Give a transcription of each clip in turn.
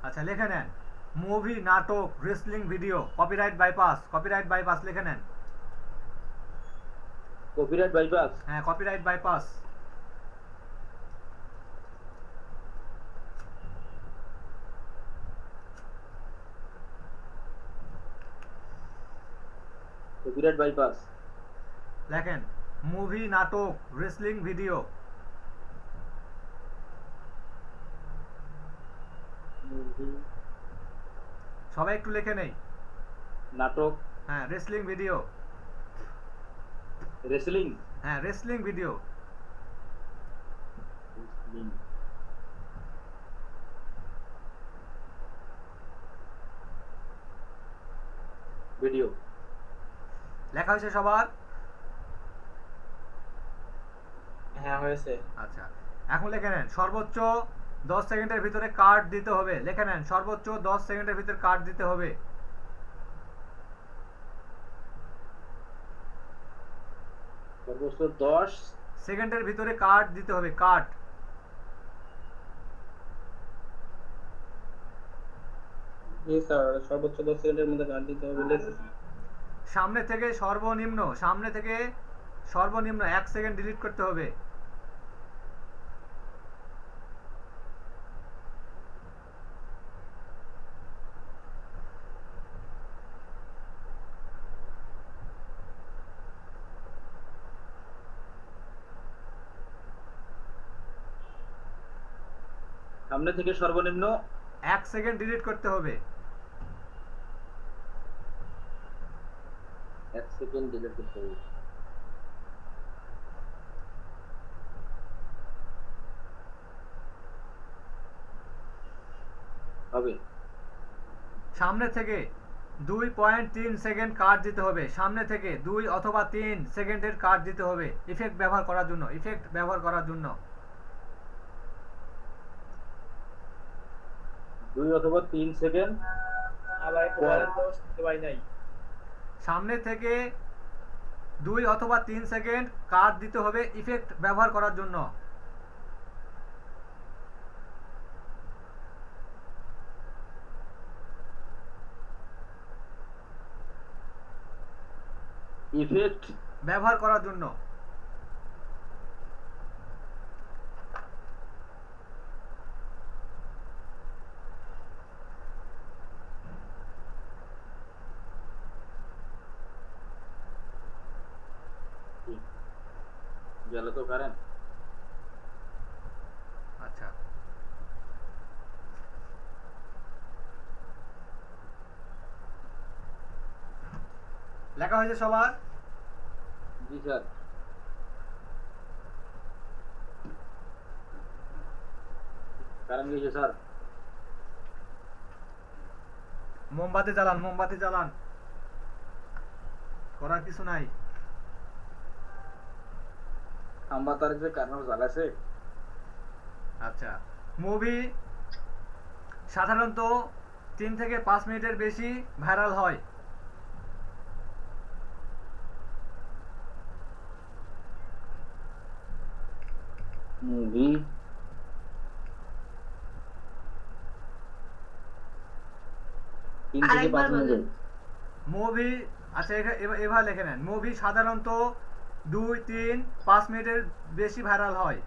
আচ্ছা লিখে নেন মুভি, নাটক, রেসলিং ভিডিও, কপিরাইট বাইপাস লিখে নেন। Copyright bypass. হ্যাঁ, কপিরাইট বাইপাস। Copyright bypass. লেখেন মুভি, নাটক, রেসলিং ভিডিও। মুভি, সবাই একটু লিখে নেই। নাটক, হ্যাঁ, রেসলিং ভিডিও। রেসলিং। হ্যাঁ, রেসলিং ভিডিও। Wrestling video. লেখা হয়েছে সবার? হ্যাঁ হয়েছে। আচ্ছা, এখন লিখে নেন সর্বোচ্চ 10 সেকেন্ডের ভিতরে কার্ড দিতে হবে। লিখে নেন সর্বোচ্চ 10 সেকেন্ডের ভিতরে কার্ড দিতে হবে। সর্বোচ্চ 10 সেকেন্ডের ভিতরে কার্ড দিতে হবে, কার্ড। জি স্যার, সর্বোচ্চ 10 সেকেন্ডের মধ্যে গান দিতে হবে, লিখেছি। সামনে থেকে সর্বনিম্ন 1 সেকেন্ড ডিলিট করতে হবে। সামনে থেকে সর্বনিম্ন 1 সেকেন্ড ডিলিট করতে হবে। 1 সেকেন্ড ডিলিট করতে হবে। হবে। সামনে থেকে 2.3 সেকেন্ড কার্ড দিতে হবে। সামনে থেকে 2 অথবা 3 সেকেন্ডের কার্ড দিতে হবে ইফেক্ট ব্যবহার করার জন্য। 2 অথবা 3 সেকেন্ড। আবার একটু বলেন তো, শুনতে পাই নাই। সামনে থেকে 2 অথবা 3 সেকেন্ড কার্ড দিতে হবে ইফেক্ট ব্যবহার করার জন্য। ইফেক্ট ব্যবহার করার জন্য। গেল তো কারেন্ট। আচ্ছা, লেখা হয়েছে সবার? জি স্যার। কারেন্ট গেছে স্যার। মোমবাতি জ্বালান, করার কিছু নাই। খাম্বা তার যে কারেন্ট জ্বালাছে। আচ্ছা, মুভি সাধারণত 3 থেকে 5 মিনিটের বেশি ভাইরাল হয়। মুভি 3 থেকে 5 মিনিট। মুভি, আচ্ছা এবার লিখে নেন মুভি সাধারণত 2, 3, 5 মিনিটের বেশি ভাইরাল হয়।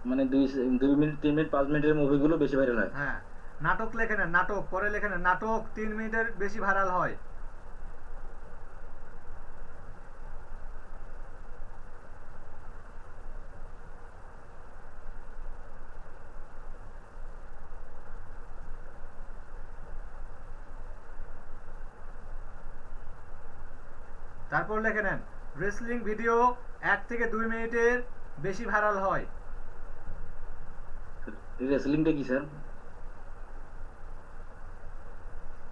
মানে 2 মিনিট, 3 মিনিট, 5 মিনিটের মুভিগুলো বেশি ভাইরাল হয়। হ্যাঁ, নাটক লিখে নেন, পরে লিখে নেন নাটক 3 মিনিটের বেশি ভাইরাল হয়। তারপর লিখে নেন রেসলিং ভিডিও 1 থেকে 2 মিনিটের বেশি ভাইরাল হয়। রেসলিংটা কি স্যার?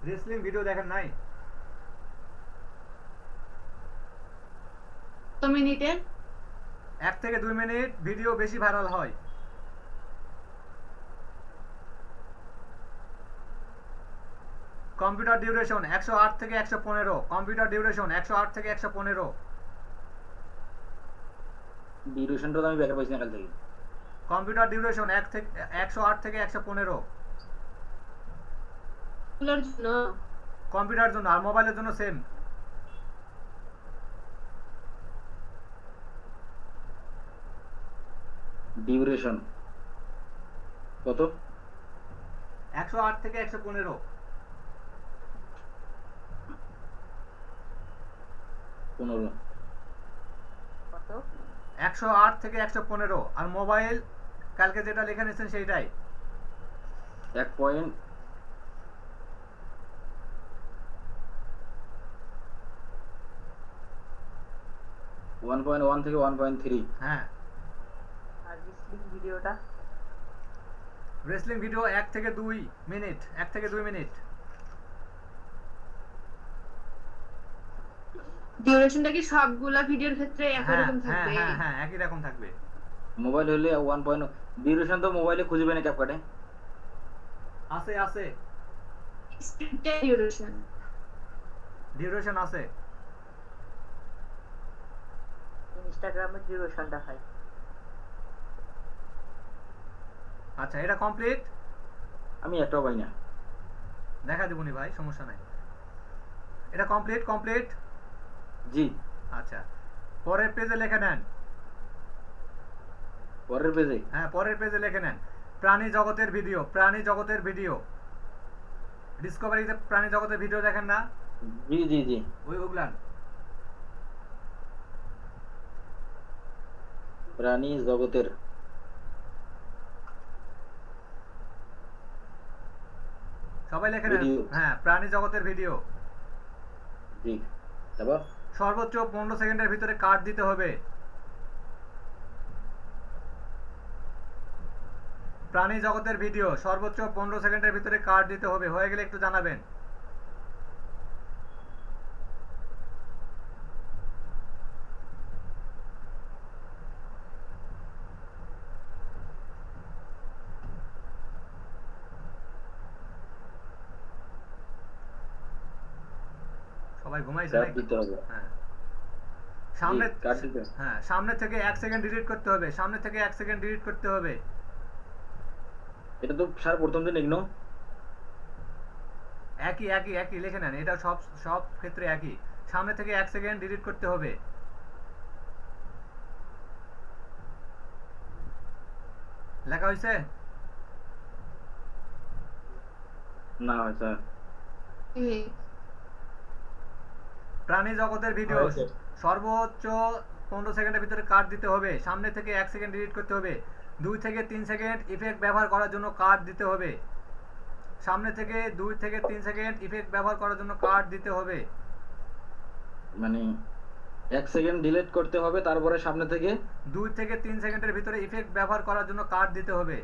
রেসলিং ভিডিও দেখেন নাই? মিনিটের 1 থেকে 2 মিনিট ভিডিও বেশি ভাইরাল হয়। কম্পিউটার ডিউরেশন 108 থেকে 115, কম্পিউটার ডিউরেশন 108 থেকে 115, ডিউরেশনটা তো আমি ব্যাখ্যা পাইছি না কাল থেকে। কম্পিউটার ডিউরেশন 108 থেকে 115, এগুলোর জন্য কম্পিউটার জন্য আর মোবাইলের জন্য সেম। ডিউরেশন কত? 108 থেকে 115, 15। কত? 108 থেকে 115, আর মোবাইল কালকে যেটা লেখা নিয়েছেন সেইটাই। 1.1.1 থেকে 1.3। হ্যাঁ, আর রিসলিং ভিডিওটা রেসলিং ভিডিও 1 থেকে 2 মিনিট, 1 থেকে 2 মিনিট। ডিউরেশনটা কি সবগুলা ভিডিওর ক্ষেত্রে একই হ্যাঁ রকম হ্যাঁ থাকবে? হ্যাঁ হ্যাঁ, একই রকম থাকবে। মোবাইল হলে 1. ডিউরেশন তো মোবাইলে খুঁজবে না ক্যাপকাটে। আছে আছে, স্ক্রিপ্টেড ডিউরেশন ডিউরেশন আছে। ইনস্টাগ্রামের ডিউরেশনটা হয়। আচ্ছা, এটা কমপ্লিট। আমি একটাও পাই না। দেখা দেবনি ভাই, সমস্যা নাই। এটা কমপ্লিট কমপ্লিট। জি। আচ্ছা, পরের পেজে লিখে নেন। পরের পেজে? হ্যাঁ, পরের পেজে লিখে নেন প্রাণী জগতের ভিডিও, প্রাণী জগতের ভিডিও। ডিসকভারিতে প্রাণী জগতের ভিডিও দেখেন না? জি জি জি। ওগুলান। প্রাণী জগতের সবাই লিখে নেন। ভিডিও। হ্যাঁ, প্রাণী জগতের ভিডিও। জি। তারপর সর্বোচ্চ 15 সেকেন্ডের ভিতরে কাট দিতে হবে। প্রাণী জগতের ভিডিও সর্বোচ্চ 15 সেকেন্ডের ভিতরে কাট দিতে হবে। হয়ে গেলে একটু জানাবেন। সবাই ঘুমাইছে কাট নাকি? দিতে হবে। হ্যাঁ, সামনে জি, কাট দিতে। হ্যাঁ, সামনে থেকে 1 সেকেন্ড ডিলিট করতে হবে, সামনে থেকে 1 সেকেন্ড ডিলিট করতে হবে। এটা তো স্যার প্রথম দিন ইগনো। একই একই একই লিখে নেন, এটা সব সব ক্ষেত্রে একই। সামনে থেকে 1 সেকেন্ড ডিলিট করতে হবে। লেখা হয়েছে? না হয় স্যার। প্রাণী জগতের ভিডিও হয়েছে। সর্বোচ্চ 15 সেকেন্ডের ভিতরে কাট দিতে হবে। সামনে থেকে 1 সেকেন্ড ডিলিট করতে হবে। 2 থেকে 3 সেকেন্ড ইফেক্ট ব্যবহার করার জন্য কাট দিতে হবে। সামনে থেকে 2 থেকে 3 সেকেন্ড ইফেক্ট ব্যবহার করার জন্য কাট দিতে হবে। মানে 1 সেকেন্ড ডিলিট করতে হবে, তারপরে সামনে থেকে 2 থেকে 3 সেকেন্ডের ভিতরে ইফেক্ট ব্যবহার করার জন্য কাট দিতে হবে।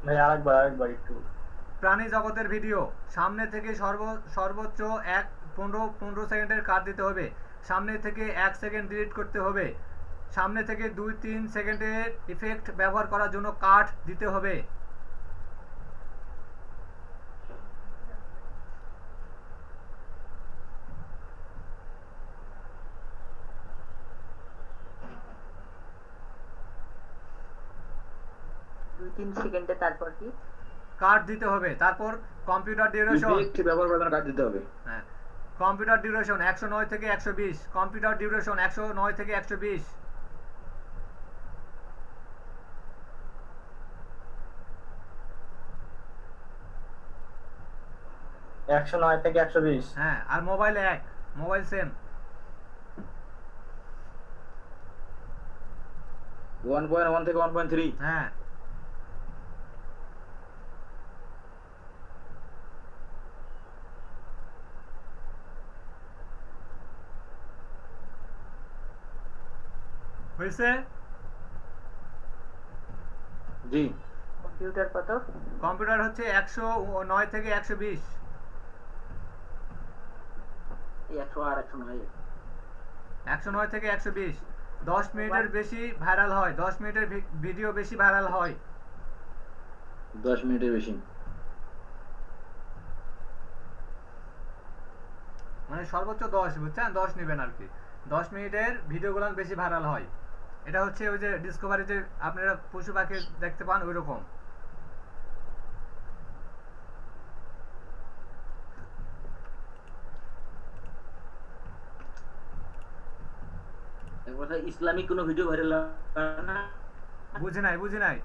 ভাই আরেকবার একটু। প্রাণী জগতের ভিডিও সামনে থেকে সর্বোচ্চ 15 সেকেন্ডের কাট দিতে হবে। সামনে থেকে 1 সেকেন্ড ডিলিট করতে হবে। সামনে থেকে 2-3 সেকেন্ডের ইফেক্ট ব্যবহার করার জন্য কাট দিতে হবে। দুই তিন সেকেন্ডে তারপর কি কাট দিতে হবে। তারপর কম্পিউটার ডিউরেশন, ইফেক্ট ব্যবহার করার জন্য কাট দিতে হবে। হ্যাঁ, কম্পিউটার ডিউরেশন 109 থেকে 120, কম্পিউটার ডিউরেশন 109 থেকে 120। 109 থেকে 120। হ্যাঁ, আর মোবাইল মোবাইল সেম। 1.1 থেকে 1.3। হ্যাঁ, হয়েছে? জি। কম্পিউটার কত? কম্পিউটার হচ্ছে 109 থেকে 120। 108 109। 109 থেকে 120। 10 মিনিটের বেশি ভাইরাল হয়, 10 মিনিটের ভিডিও বেশি ভাইরাল হয়। 10 মিনিটের বেশি। মানে সর্বোচ্চ 10, বুঝছেন? 10 নেবেন আর কি। 10 মিনিটের ভিডিওগুলো বেশি ভাইরাল হয়। এটা হচ্ছে ওই যে ডিসকভারিতে আপনারা পশু পাখি দেখতে পান ওই রকম। এক কথা ইসলামিক কোনো ভিডিও ভাইরাল না? বুঝি নাই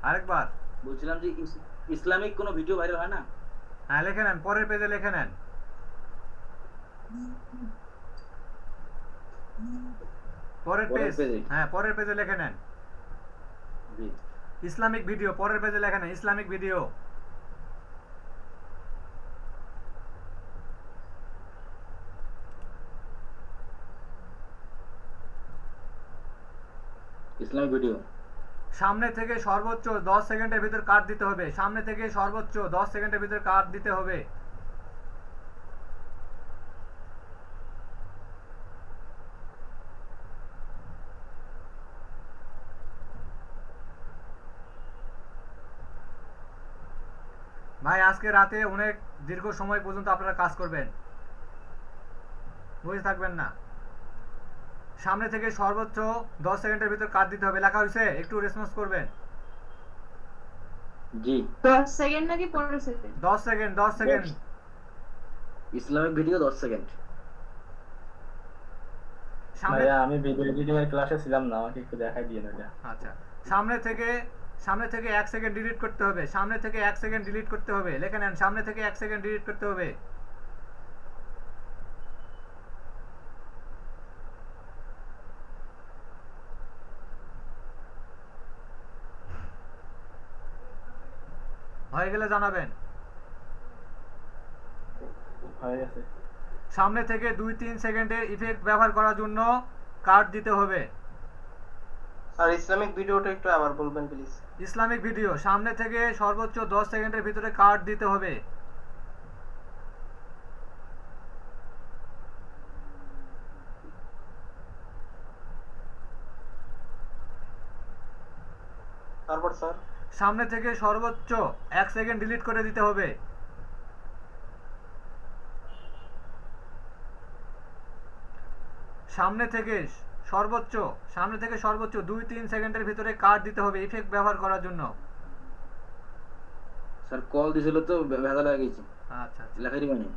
আরেকবার। বলছিলাম যে ইসলামিক কোনো ভিডিও ভাইরাল হয় না? হ্যাঁ, লিখে নেন, পরের পেজে লিখে নেন। পরের পরের পেজ, পেজে? হ্যাঁ পরের পেজে লিখে নেন জি। Islamic video. পরের পেজে লিখে নেন ইসলামিক ভিডিও। Islamic video. সামনে থেকে সর্বোচ্চ 10 সেকেন্ডের ভিতর কাট দিতে হবে। সামনে থেকে সর্বোচ্চ 10 সেকেন্ডের ভিতর কাট দিতে হবে। ভাই আজকে রাতে অনেক দীর্ঘ সময় পর্যন্ত আপনারা কাজ করবেন, বুঝে থাকবেন না। সামনে থেকে সর্বোচ্চ 10 সেকেন্ডের ভিতর কাট দিতে হবে। লেখা হয়েছে? একটু রেসপন্স করবেন। জি। 10 সেকেন্ড নাকি 15 second? 10 second, 10 second. Islamic video 10 second. সামনে, ভাইয়া আমি ভিডিও এডিটিং এর ক্লাসে ছিলাম না, আমাকে একটু দেখাই দিয়েন ওটা। আচ্ছা, সামনে থেকে 1 সেকেন্ড ডিলিট করতে হবে। সামনে থেকে 1 সেকেন্ড ডিলিট করতে হবে। লিখে নেন, সামনে থেকে 1 সেকেন্ড ডিলিট করতে হবে। হয়ে গেলে জানাবেন। হয়ে গেছে। সামনে থেকে 2-3 সেকেন্ডের ইফেক্ট ব্যবহার করার জন্য কাট দিতে হবে। স্যার ইসলামিক ভিডিওটা একটু আবার বলবেন প্লিজ। ইসলামিক ভিডিও সামনে থেকে সর্বোচ্চ 10 সেকেন্ডের ভিতরে কাট দিতে হবে। তারপর স্যার সামনে থেকে সর্বোচ্চ 1 সেকেন্ড ডিলিট করে দিতে হবে। সামনে থেকে সর্বোচ্চ 2-3 সেকেন্ডের ভিতরে কাট দিতে হবে ইফেক্ট ব্যবহার করার জন্য। স্যার কল দিছিল তো ভেজা লাগা গেছে। আচ্ছা আচ্ছা, লেখাই দিবানি।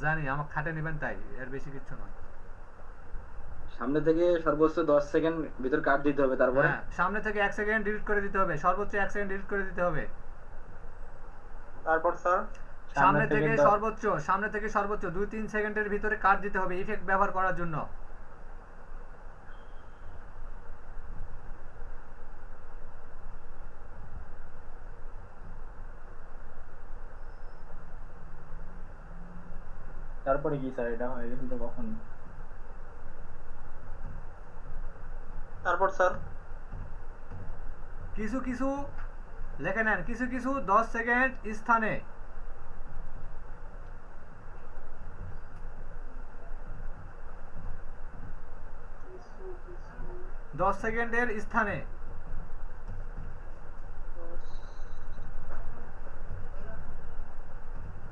জানি আমার খাটে নেবেন তাই, এর বেশি কিছু নয়। সামনে থেকে সর্বোচ্চ 10 সেকেন্ড ভিতর কাট দিতে হবে, তারপরে হ্যাঁ, সামনে থেকে 1 সেকেন্ড ডিলিট করে দিতে হবে। সর্বোচ্চ 1 সেকেন্ড ডিলিট করে দিতে হবে। তারপর স্যার সামনে থেকে সর্বোচ্চ 2-3 সেকেন্ডের ভিতরে কাট দিতে হবে ইফেক্ট ব্যবহার করার জন্য। তারপরে কি স্যার, এটা হয়ে গেছে তো কখন? তারপর স্যার কিছু লিখে নেন, কিছু 10 সেকেন্ড স্থানে। 10 সেকেন্ডের স্থানে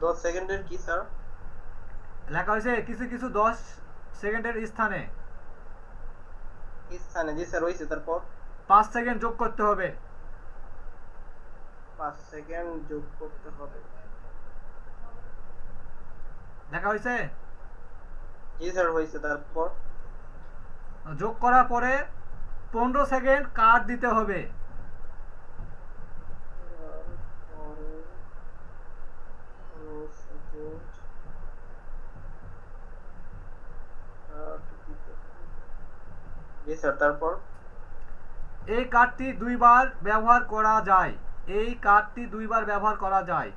10 সেকেন্ডের কি স্যার? লেখা হয়েছে কিছু 10 সেকেন্ডের স্থানে কি স্থানে? জি স্যার হয়েছে। তারপর 5 সেকেন্ড যোগ করতে হবে। 5 সেকেন্ড যোগ করতে হবে। লেখা হয়েছে? জি স্যার হয়েছে। তারপর যোগ করার পরে 15 সেকেন্ড কাট দিতে হবে। জি স্যার। তারপর এই কার্ডটি দুইবার ব্যবহার করা যায়।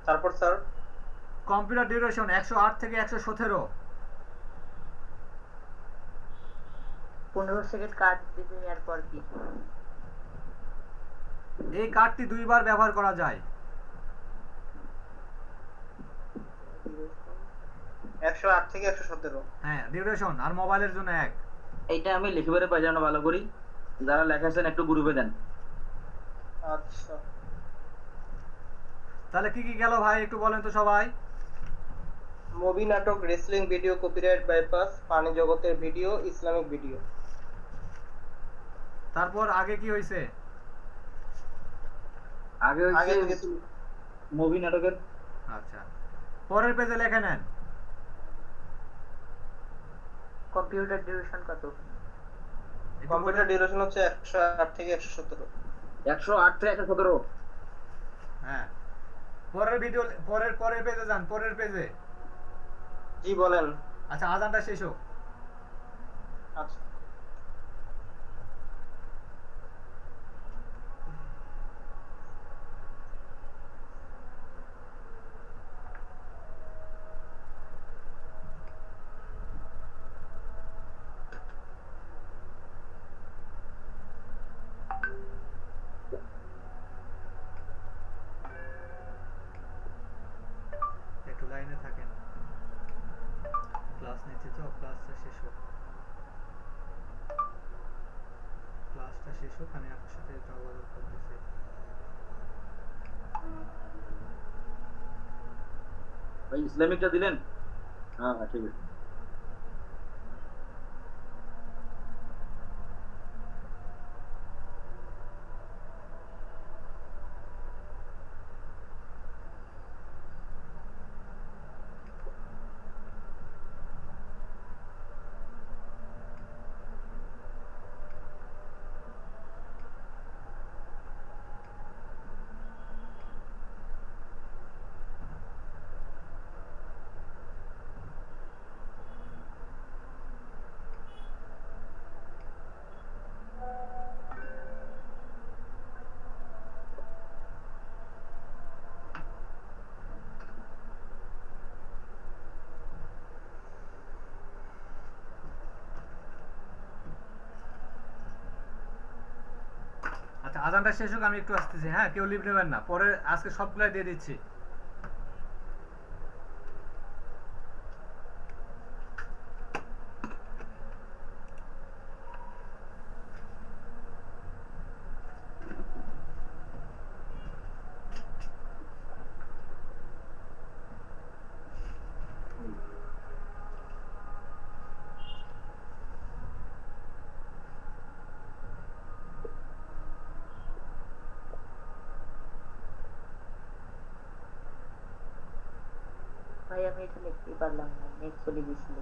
তারপর স্যার কম্পিউটার ডিউরেশন 108 থেকে 117। 15 সেকেন্ড কাট দিবে এরপর কি? এই কার্ডটি দুইবার ব্যবহার করা যায়। 108 থেকে 117। হ্যাঁ, ডিউরেশন আর মোবাইলের জন্য 1। এইটা আমি লিখিবারে পাই না ভালো করি, যারা লেখাছেন একটু গ্রুপে দেন। আচ্ছা, তাহলে কি কি গেল ভাই একটু বলেন তো সবাই। মুভি, নাটক, রেসলিং ভিডিও, কপিরাইট বাইপাস, পানি জগতের ভিডিও, ইসলামিক ভিডিও। তারপর আগে কি হয়েছে? আগে আগে হচ্ছে থেকে শুরু। মুভি নাটকের। আচ্ছা, পরের পেজে লেখে নেন। কম্পিউটার ডিউরেশন কত? একটু কম্পিউটার বলেন। ডিউরেশন হচ্ছে 108 থেকে 117। 108 থেকে 117। হ্যাঁ, পরের ভিডিও, পরের পেজে যান, পরের পেজে। জি বলেন। আচ্ছা, আজানটা শেষ হোক। আচ্ছা, একটু লাইনে থাকেন, ক্লাস নিচ্ছে তো, ক্লাসটা শেষ হোক। ক্লাসটা শেষ হোক, আমি আপনার সাথে যোগাযোগ করতেছি। ভাই ইসলামিকটা দিলেন? হ্যাঁ হ্যাঁ, ঠিক আছে। আচ্ছা, আজানটা শেষ হোক, আমি একটু আসতেছি। হ্যাঁ, কেউ লিভ নেবেন না, পরে আজকে সবগুলাই দিয়ে দিচ্ছি। ভাই আমি এটা লিখতেই পারলাম না, নেট চলে গেছিল।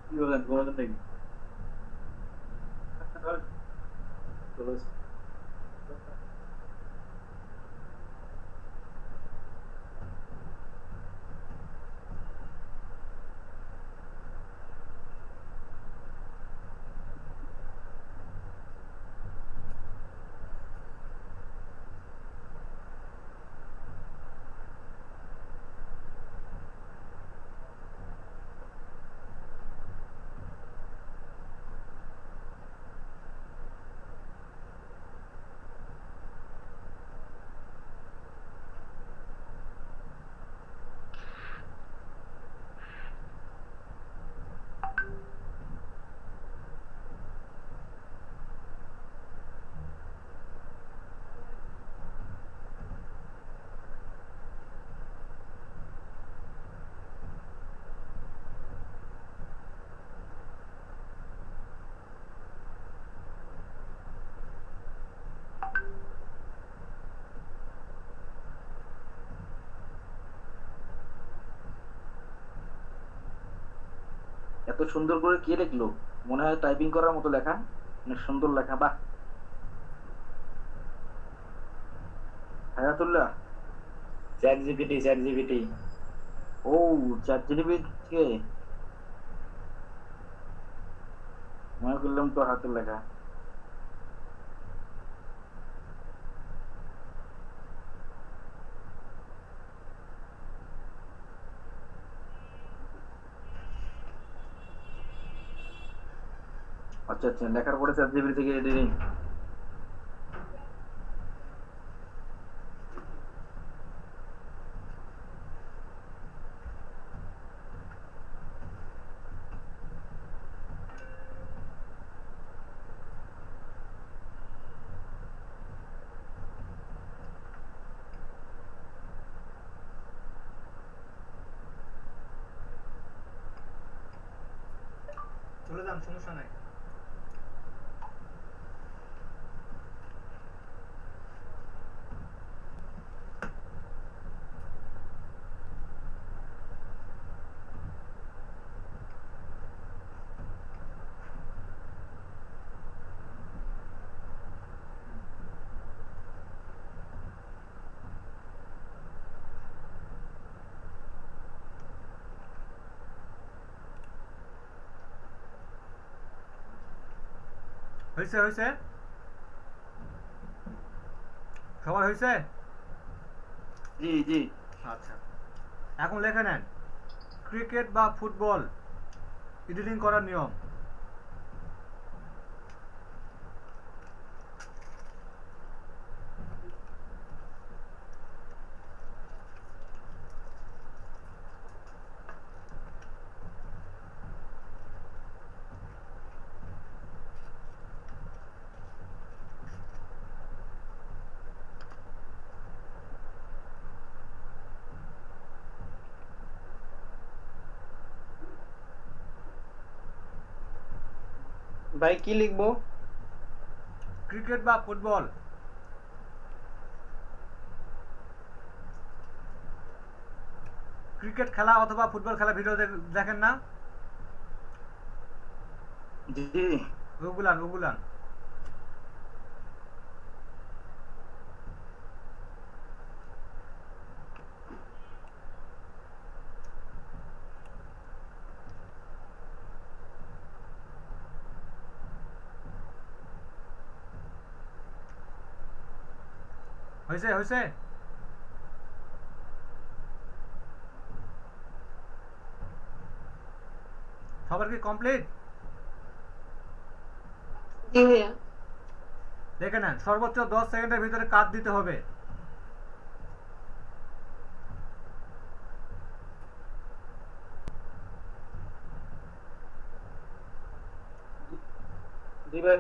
কি বলেন, ঘুমাতেন নাকি? চলো। এত সুন্দর করে কে লিখলো? মনে হয় টাইপিং করার মতো লেখা, অনেক সুন্দর লেখা। বাহ, Hayatullah. ChatGPT, ChatGPT. ও, চ্যাট জিপিটি থেকে মনে করলাম তো হাতের লেখা। আচ্ছা আচ্ছা, লেখার পরে চ্যাট জিপিটি থেকে এডিটিং। চলে যান, সমস্যা নাই। হয়েছে হয়েছে, সবার হয়েছে? জি জি। আচ্ছা, এখন লেখে নেন ক্রিকেট বা ফুটবল এডিটিং করার নিয়ম। ভাই কি লিখবো? ক্রিকেট বা ফুটবল। ক্রিকেট খেলা অথবা ফুটবল খেলা ভিডিও দেখেন না? জি। ওগুলান ওগুলান। হয়েছে হয়েছে, সবার কি কমপ্লিট? জি ভাইয়া। দেখে নেন, সর্বোচ্চ 10 সেকেন্ডের ভিতরে কাট দিতে হবে। জি ভাই।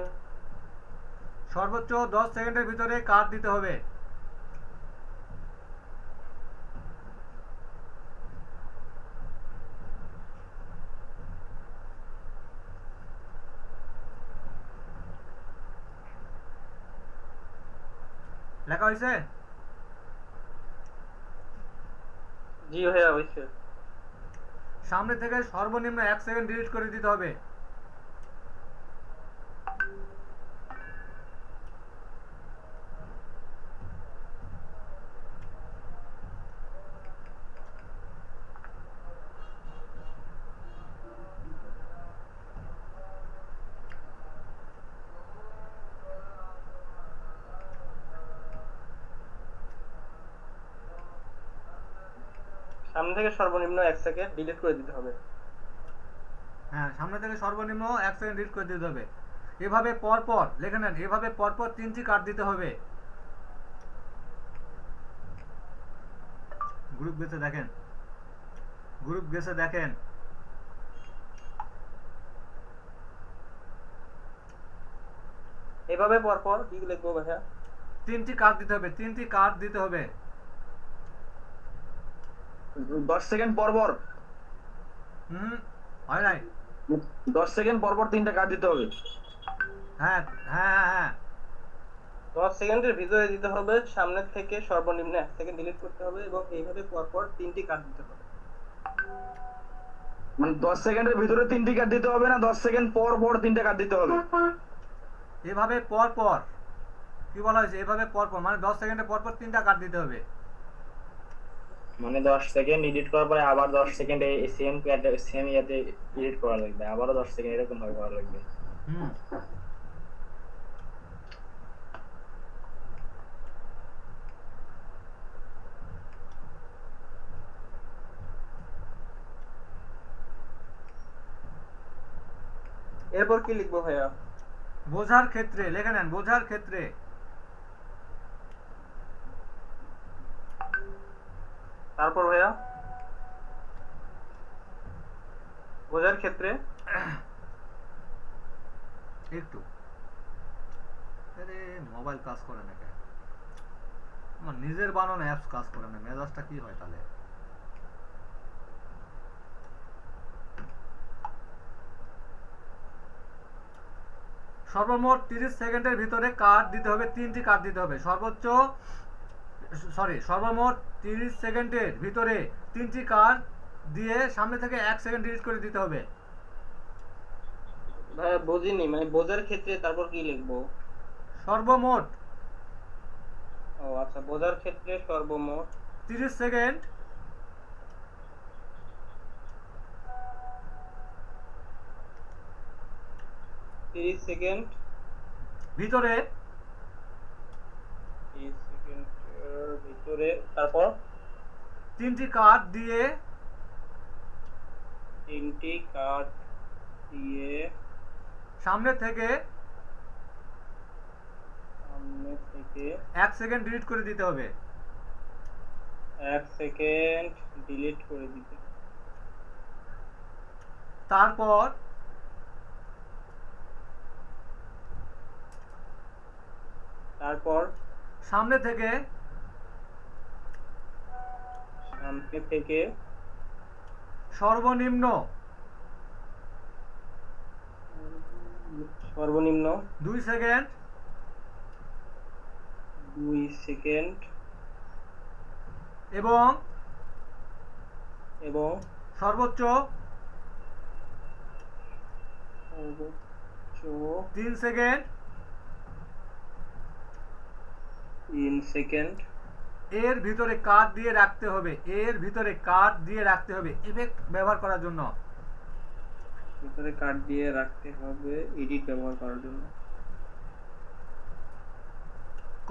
সর্বোচ্চ 10 সেকেন্ডের ভিতরে কাট দিতে হবে। লেখা হয়েছে? জি ভাইয়া হয়েছে। সামনে থেকে সর্বনিম্ন 1 সেকেন্ড ডিলিট করে দিতে হবে। সামনে থেকে সর্বনিম্ন 1 সেকেন্ড ডিলিট করে দিতে হবে। হ্যাঁ, সামনে থেকে সর্বনিম্ন 1 সেকেন্ড ডিলিট করে দিতে হবে। এভাবে পরপর লেখে নেন, এভাবে পরপর 3টি কাট দিতে হবে। গ্রুপ গেছে দেখেন, গ্রুপ গেছে দেখেন। এভাবে পরপর কি লিখবো ভাইয়া? 3টি কাট দিতে হবে, 3টি কাট দিতে হবে। 10 সেকেন্ড পর পর। হুম, হয় নাই? 10 সেকেন্ড পর পর 3টা কাট দিতে হবে। হ্যাঁ হ্যাঁ হ্যাঁ হ্যাঁ। 10 সেকেন্ডের ভিতরে দিতে হবে, সামনে থেকে সর্বনিম্ন 1 সেকেন্ড ডিলিট করতে হবে এবং এইভাবে পরপর 3টি কাট দিতে হবে। মানে 10 সেকেন্ডের ভিতরে 3টি কার্ড দিতে হবে না 10 সেকেন্ড পর পর 3টে কার্ড দিতে হবে? এভাবে পর পর, কি বলা হয়েছে, এভাবে পর পর মানে 10 সেকেন্ডে পর পর 3টা কার্ড দিতে হবে। মানে 10 সেকেন্ড এডিট করার পরে আবার 10 সেকেন্ডে সেম ইয়াতে এডিট করা লাগবে, আবারও 10 সেকেন্ড এরকম ভাবে করা লাগবে। হুম। এরপর কি লিখবো ভাইয়া? বোঝার ক্ষেত্রে লেখে নেন, বোঝার ক্ষেত্রে। তারপর ভাইয়া বোঝার ক্ষেত্রে একটু, আরে মোবাইল কাজ করে না কেন? আমার নিজের বানানো অ্যাপস কাজ করে না, মেজাজটা কি হয় তাহলে? সর্বমোট 30 সেকেন্ডের ভিতরে কার্ড দিতে হবে, 3টি কার্ড দিতে হবে। সর্বমোট 30 সেকেন্ডের ভিতরে 3টি কার্ড দিয়ে সামনে থেকে 1 সেকেন্ড ডিলিট করে দিতে হবে। ভাইয়া বুঝিনি, মানে বোঝার ক্ষেত্রে তারপর কি লিখবো? সর্বমোট ও আচ্ছা, বোঝার ক্ষেত্রে সর্বমোট 30 সেকেন্ড ভিতরে 30 সেকেন্ডের ভিতরে তারপর 3টি কার্ড দিয়ে 3টি কার্ড দিয়ে সামনে থেকে সামনে থেকে 1 সেকেন্ড ডিলিট করে দিতে হবে। 1 সেকেন্ড ডিলিট করে দিতে। তারপর সামনে থেকে সর্বনিম্ন 2 সেকেন্ড 2 সেকেন্ড এবং এবং সর্বোচ্চ সর্বোচ্চ 3 সেকেন্ড 3 সেকেন্ড এর ভিতরে কার্ড দিয়ে রাখতে হবে, এর ভিতরে কার্ড দিয়ে রাখতে হবে ইফেক্ট ব্যবহার করার জন্য। ভিতরে কার্ড দিয়ে রাখতে হবে এডিট ব্যবহার করার জন্য।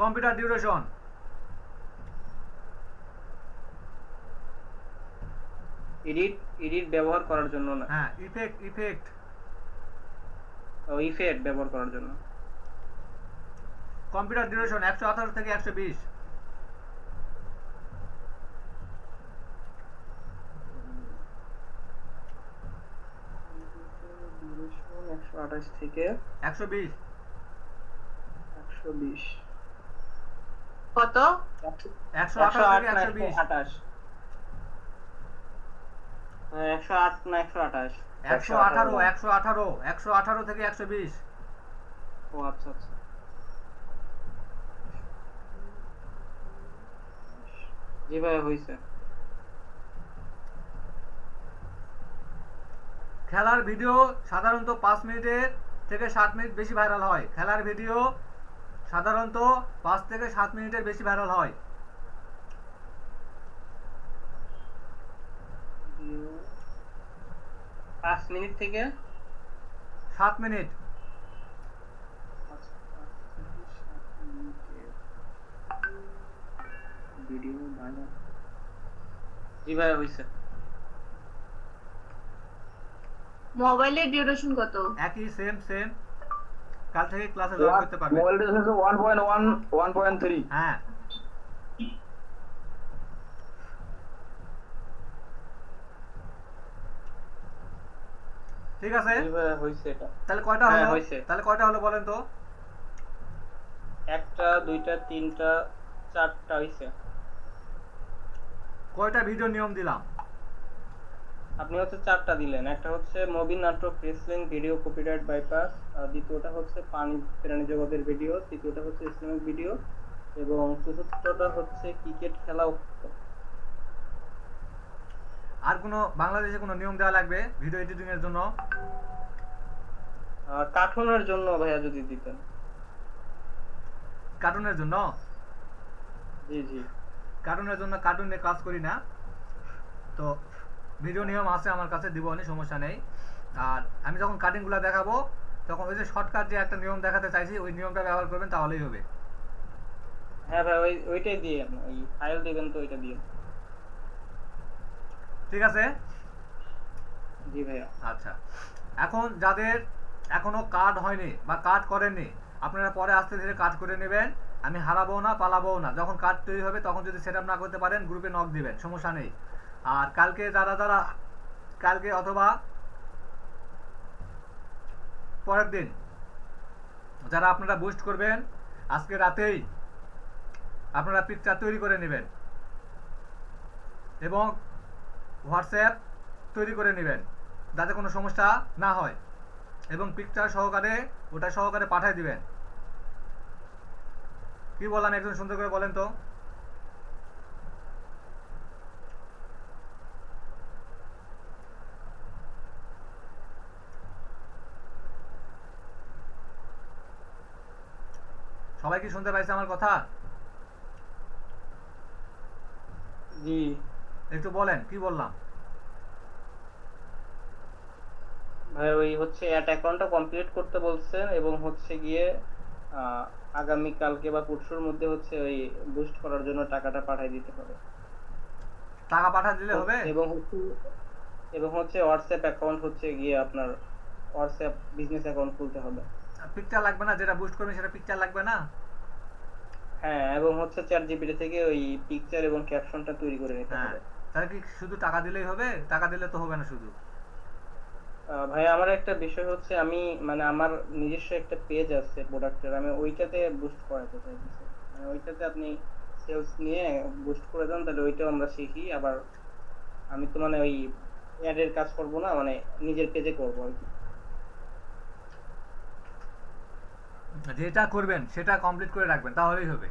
কম্পিউটার ডিউরেশন এডিট ব্যবহার করার জন্য না, হ্যাঁ, ইফেক্ট ও ইফেক্ট ব্যবহার করার জন্য। কম্পিউটার ডিউরেশন 118 থেকে 120। ডিউরেশন 128 থেকে 120 120। কত? 118 থেকে 120 128 108 না 128? 118 থেকে 120। ও আচ্ছা আচ্ছা, জি ভাই হইছে। খেলার ভিডিও সাধারণত 5 মিনিটের থেকে 7 মিনিট বেশি ভাইরাল হয়। খেলার ভিডিও সাধারণত 5 থেকে 7 মিনিটের বেশি ভাইরাল হয়। 5 মিনিট থেকে 7 মিনিট। ভিডিও বানানো, জি ভাই হইছে। মোবাইলের ডিউরেশন কত? একই সেম কাল থেকে ক্লাসে জয়েন করতে পারবে। Mobile duration 1.1 1.3। হ্যাঁ, ঠিক আছে। জি ভাই হইছে এটা। তাহলে কয়টা হ্যাঁ, হলো? হয়েছে। তাহলে কয়টা হলো বলেন তো? 1টা 2টা 3টা 4টা হইছে। কয়টা ভিডিও নিয়ম দিলাম? আপনি হচ্ছে 4টা দিলেন। একটা হচ্ছে মুভি নাটক রেসলিং ভিডিও কপিরাইট বাইপাস, আর দ্বিতীয়টা হচ্ছে প্রাণী জগতের ভিডিও, তৃতীয়টা হচ্ছে ইসলামিক ভিডিও, এবং চতুর্থটা হচ্ছে ক্রিকেট খেলা। আর কোনো বাংলাদেশে কোনো নিয়ম দেওয়া লাগবে ভিডিও এডিটিং এর জন্য? কার্টুনের জন্য ভাইয়া যদি দিতেন। কার্টুনের জন্য? জি জি। কার্টুনের জন্য কার্টুন নিয়ে কাজ করি না, তো ভিডিও নিয়ম আছে আমার কাছে, দিব নি, সমস্যা নেই। আর আমি যখন কাটিংগুলো দেখাবো তখন ওই যে শর্টকাট যে একটা নিয়ম দেখাতে চাইছি ওই নিয়মটা ব্যবহার করবেন, তাহলেই হবে। হ্যাঁ ভাই ওইটাই দিয়ে ওই ফাইল দিবেন তো ওইটা দিয়ে। ঠিক আছে। জি ভাইয়া। আচ্ছা, এখন যাদের এখনো কার্ড হয়নি বা কার্ড করেননি, আপনারা পরে আস্তে ধীরে কার্ড করে নেবেন। আমি হারাবো না, পালাবো না। যখন কার্ড তৈরি হবে তখন যদি সেট আপ না করতে পারেন গ্রুপে নক দিবেন, সমস্যা নেই। আর কালকে যারা কালকে অথবা পরের দিন যারা আপনারা বুস্ট করবেন, আজকে রাতেই আপনারা পিকচার তৈরি করে নেবেন এবং হোয়াটসঅ্যাপ তৈরি করে নেবেন যাতে কোনো সমস্যা না হয়, এবং পিকচার সহকারে ওটা সহকারে পাঠিয়ে দিবেন। কি বললাম একজন সুন্দর করে বলেন তো? সবাই কি শুনতে পাইছে আমার কথা? জি একটু বলেন কি বললাম। ভাই ওই হচ্ছে অ্যাড অ্যাকাউন্টটা কমপ্লিট করতে বলছেন এবং হচ্ছে গিয়ে আগামী কালকে বা পরশুর মধ্যে হচ্ছে ওই বুস্ট করার জন্য টাকাটা পাঠিয়ে দিতে হবে। টাকা পাঠা দিলে হবে? এবং হচ্ছে হোয়াটসঅ্যাপ অ্যাকাউন্ট হচ্ছে গিয়ে আপনার হোয়াটসঅ্যাপ বিজনেস অ্যাকাউন্ট খুলতে হবে। পিকচার লাগবে না? যেটা বুস্ট করবেন সেটা পিকচার লাগবে না? হ্যাঁ, এবং হচ্ছে চ্যাট জিপিটি থেকে ওই পিকচার এবং ক্যাপশনটা তৈরি করে নিতে হ্যাঁ, হবে। তাহলে কি শুধু টাকা দিলেই হবে? টাকা দিলে তো হবে না শুধু। ভাই আমার একটা বিষয় হচ্ছে আমি মানে আমার নিজস্ব একটা পেজ আছে প্রোডাক্টের, আমি ওইটাতে বুস্ট করাতে চাইছি। মানে ওইটাতে আপনি সেলস নিয়ে বুস্ট করে দেন, তাহলে ওইটাও আমরা শিখি। আবার আমি তো মানে ওই অ্যাডের কাজ করব না, মানে নিজের পেজে করবো আর কি। যেটা করবেন সেটা কমপ্লিট করে রাখবেন, তাহলেই হবে।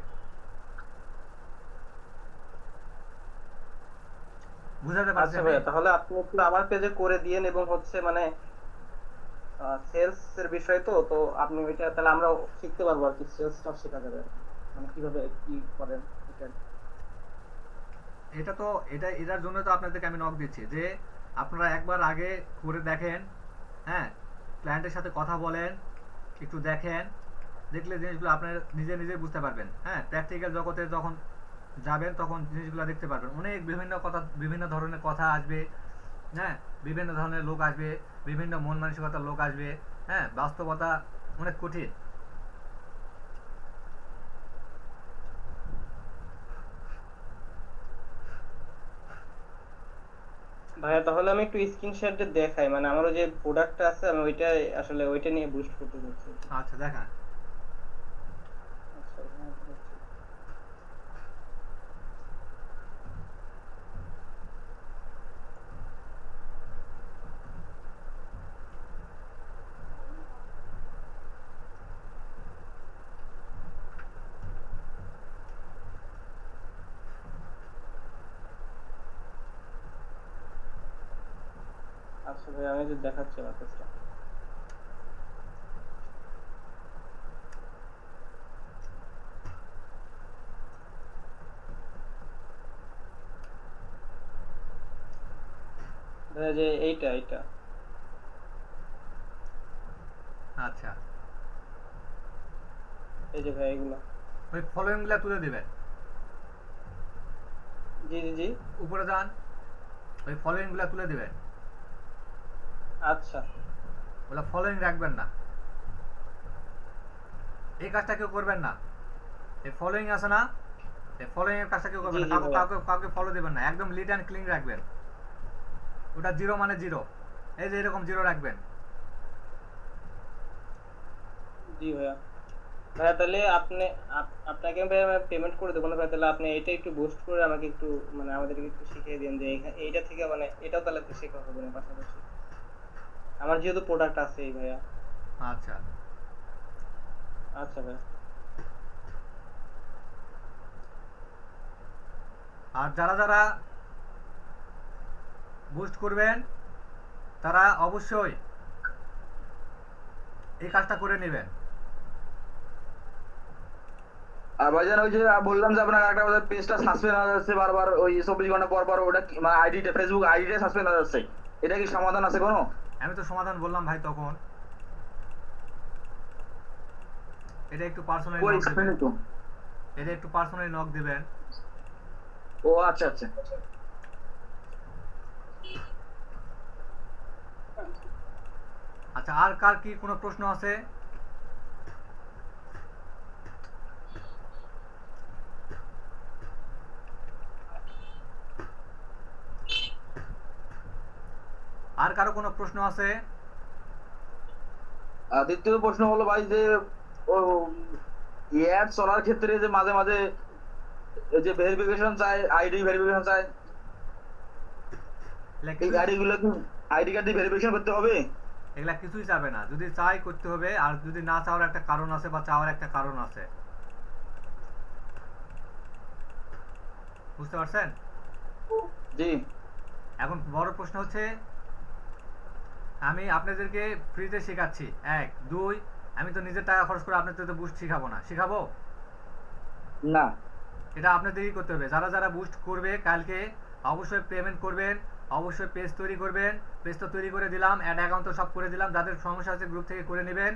বুঝাতে পারছি আচ্ছা আমি? ভাইয়া, তাহলে আপনি একটু আমার পেজে করে দিয়েন এবং হচ্ছে মানে সেলস এর বিষয় তো তো আপনি ওইটা তাহলে আমরা শিখতে পারবো আর কি, সেলসটা শেখা যাবে আর কি। মানে কিভাবে কি করেন এটা। এটা তো এটার জন্য তো আপনাদেরকে আমি নক দিচ্ছি যে আপনারা একবার আগে করে দেখেন, হ্যাঁ, ক্লায়েন্টের সাথে কথা বলেন, একটু দেখেন, দেখলে জিনিসগুলো আপনার নিজে নিজে বুঝতে পারবেন। হ্যাঁ, প্র্যাকটিক্যাল জগতে যখন যাবেন তখন জিনিসগুলো দেখতে পারবেন। অনেক বিভিন্ন ধরনের কথা আসবে, হ্যাঁ, বিভিন্ন ধরনের লোক আসবে, বিভিন্ন মন মানসিকতার লোক আসবে। হ্যাঁ, বাস্তবতা অনেক কঠিন। ভাইয়া তাহলে আমি একটু স্ক্রিনশট দেখাই, মানে আমারও যে প্রোডাক্টটা আছে আমি ওইটা আসলে ওইটা নিয়ে বুস্ট করতে চাচ্ছি। আচ্ছা, দেখান। আচ্ছা হ্যাঁ, দেখাচ্ছি। আচ্ছা ভাই আমি যে দেখাচ্ছি আমার কাজটা। ভাইয়া যে এইটা আচ্ছা, এই যে ভাই এগুলো। ওই ফলোইংগুলো তুলে দিবেন। জি জি জি। উপরে যান, ওই ফলোইংগুলো তুলে দিবেন। আচ্ছা ওগুলো ফলোইং রাখবেন না। এই কাজটা কেউ করবেন না। এই ফলোইং আছে না, এই ফলোইং এর কাজটা কেউ করবেন জি না। জি ভাইয়া। কাউকে ফলো দিবেন না, একদম লিড অ্যান্ড ক্লিন রাখবেন। ওটা জিরো মানে জিরো, এই যে এরকম জিরো রাখবেন। জি ভাইয়া। ভাইয়া তাহলে আপনাকে ভাইয়া আমি পেমেন্ট করে দেবো না ভাই, তাহলে আপনি এটা একটু বুস্ট করে আমাকে একটু মানে আমাদেরকে একটু শিখিয়ে দিন যে এইটা থেকে মানে এটাও তাহলে একটু শেখা হবে না পাশাপাশি, আমার যেহেতু প্রোডাক্ট আছে এই ভাইয়া। আচ্ছা, আচ্ছা ভাইয়া। আর যারা বুস্ট করবেন তারা অবশ্যই এই কাজটা করে নেবেন। আর ভাইজান ওই যে বললাম যে আপনার একটা পেজটা সাসপেন্ড হয়ে যাচ্ছে বারবার, ওই 24 ঘন্টা পর পর, ওটা মানে আইডিটা, ফেসবুক আইডিটা সাসপেন্ড হয়ে যাচ্ছে, এটা কি সমাধান আছে কোনো? আমি তো সমাধান বললাম ভাই তখন। এটা একটু পার্সোনালি কই নক দিবেন, সাসপেন্ড তো? এটা একটু পার্সোনালি নক দিবেন। ও আচ্ছা আচ্ছা। আচ্ছা, আর কার কি কোনো প্রশ্ন আছে? আর কারো কোনো প্রশ্ন আছে? আর দ্বিতীয় প্রশ্ন হলো ভাই যে ও অ্যাড চলার ক্ষেত্রে যে মাঝে মাঝে এই যে ভেরিফিকেশন চাই, আইডি ভেরিফিকেশন চাই, এই আইডি গুলো কি আইডি কার্ড দিয়ে ভেরিফিকেশন করতে হবে? এগুলা কিছুই চাবে না, যদি চাই করতে হবে, আর যদি না চাওয়ার একটা কারণ আছে বা চাওয়ার একটা কারণ আছে। বুঝতে পারছেন? জি। এখন বড় প্রশ্ন হচ্ছে, আমি আপনাদেরকে ফ্রিতে শেখাচ্ছি, 1 2, আমি তো নিজের টাকা খরচ করে আপনাদের তো বুস্ট শিখাবো না, শিখাবো? না। এটা আপনাদেরই করতে হবে। যারা যারা বুস্ট করবে কালকে অবশ্যই পেমেন্ট করবেন, অবশ্যই পেজ তৈরি করবেন। পেজ তো তৈরি করে দিলাম, অ্যাড অ্যাকাউন্ট তো সব করে দিলাম, যাদের সমস্যা আছে গ্রুপ থেকে করে নেবেন।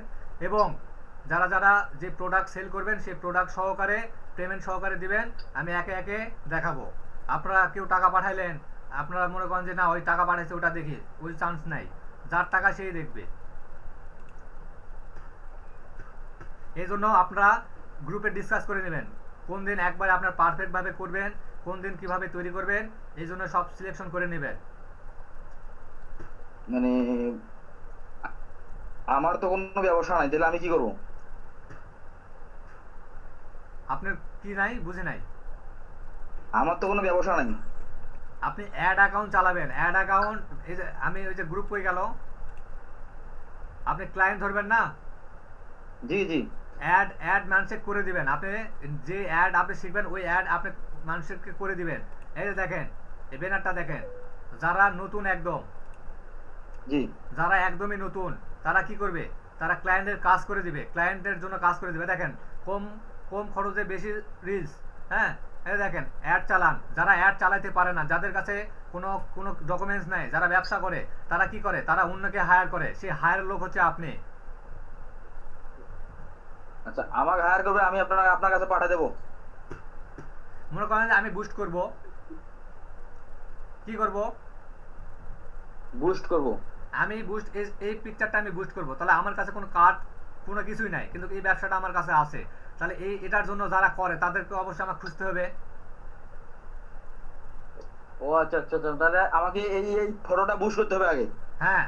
এবং যারা যারা যে প্রোডাক্ট সেল করবেন সেই প্রোডাক্ট সহকারে পেমেন্ট সহকারে দিবেন, আমি একে একে দেখাবো। আপনারা কেউ টাকা পাঠাইলেন, আপনারা মনে করেন যে না ওই টাকা পাঠাইছে ওটা দেখি, ওই চান্স নাই, যার টাকা সেই দেখবে। এই জন্য আপনারা গ্রুপে ডিসকাস করে নেবেন কোন দিন একবার আপনার পারফেক্টভাবে করবেন, কোন দিন কিভাবে তৈরি করবেন, এই জন্য সব সিলেকশন করে নেবেন। মানে আমার তো কোনো ব্যবসা নাই, তাহলে আমি কি করবো? আপনার কি নাই বুঝি নাই? আমার তো কোনো ব্যবসা নাই। আপনি অ্যাড অ্যাকাউন্ট চালাবেন, অ্যাড অ্যাকাউন্ট, এই যে আমি ওই যে গ্রুপ হয়ে গেল, আপনি ক্লায়েন্ট ধরবেন না, জি জি। অ্যাড মানুষকে করে দিবেন। আপনি যে অ্যাড আপনি শিখবেন ওই অ্যাড আপনি মানুষকে করে দিবেন। এই যে দেখেন, এই ব্যানারটা দেখেন, যারা নতুন একদম, জি। যারা একদমই নতুন তারা কি করবে, তারা ক্লায়েন্টের কাজ করে দিবে, ক্লায়েন্টের জন্য কাজ করে দিবে। দেখেন কম কম খরচে বেশি রিচ। হ্যাঁ, এই দেখেন অ্যাড চালান। যারা অ্যাড চালাতে পারে না, যাদের কাছে কোনো কোনো ডকুমেন্টস নাই, যারা ব্যবসা করে, তারা কি করে, তারা অন্যকে হায়ার করে, সেই হায়ার লোক হচ্ছে আপনি। আচ্ছা, আমাকে হায়ার করবে, আমি আপনার কাছে পাঠিয়ে দেবো। মনে করেন যে আমি বুস্ট করব, কি করব, বুস্ট করব। আমি বুস্ট এই পিকচারটা আমি বুস্ট করব, তাহলে আমার কাছে কোনো কার্ড কোনো কিছুই নাই, কিন্তু এই ব্যবসাটা আমার কাছে আছে, তাহলে এটার জন্য যারা করে তাদেরকে অবশ্যই আমাকে খুঁজতে হবে। ও আচ্ছা আচ্ছা আচ্ছা, তাহলে আমাকে এই ফটোটা বুস্ট করতে হবে আগে? হ্যাঁ,